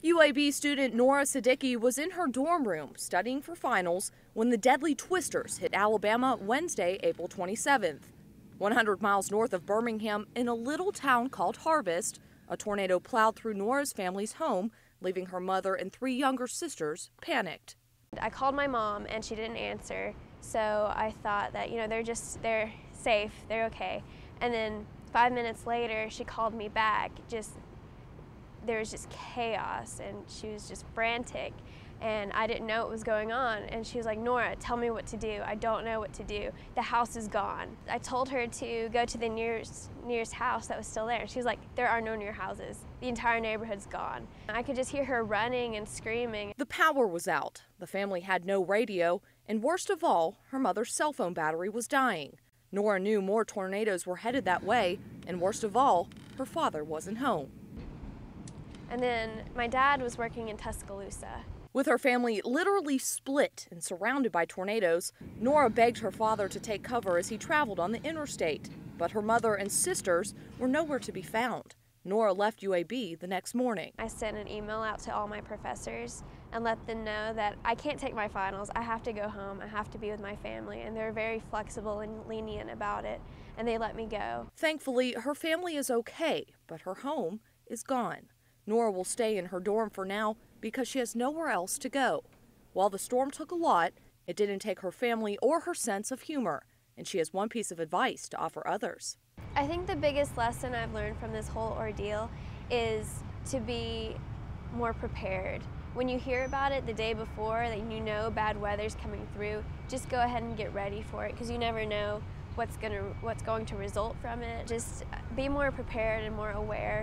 UAB student Noora Siddiqui was in her dorm room studying for finals when the deadly twisters hit Alabama Wednesday, April 27th. 100 miles north of Birmingham, in a little town called Harvest, a tornado plowed through Noora's family's home, leaving her mother and 3 younger sisters panicked. I called my mom and she didn't answer, so I thought that, they're safe, they're okay. And then 5 minutes later, she called me back. There was just chaos and she was just frantic and I didn't know what was going on. And she was like, "Noora, tell me what to do. I don't know what to do. The house is gone." I told her to go to the nearest house that was still there. She was like, "There are no near houses. The entire neighborhood's gone." I could just hear her running and screaming. The power was out. The family had no radio, and worst of all, her mother's cell phone battery was dying. Noora knew more tornadoes were headed that way, and worst of all, her father wasn't home. And then my dad was working in Tuscaloosa. With her family literally split and surrounded by tornadoes, Noora begged her father to take cover as he traveled on the interstate. But her mother and sisters were nowhere to be found. Noora left UAB the next morning. I sent an email out to all my professors and let them know that I can't take my finals. I have to go home. I have to be with my family. And they're very flexible and lenient about it, and they let me go. Thankfully, her family is okay, but her home is gone. Noora will stay in her dorm for now because she has nowhere else to go. While the storm took a lot, it didn't take her family or her sense of humor, and she has one piece of advice to offer others. I think the biggest lesson I've learned from this whole ordeal is to be more prepared. When you hear about it the day before, that you know bad weather's coming through, just go ahead and get ready for it because you never know what's going to result from it. Just be more prepared and more aware.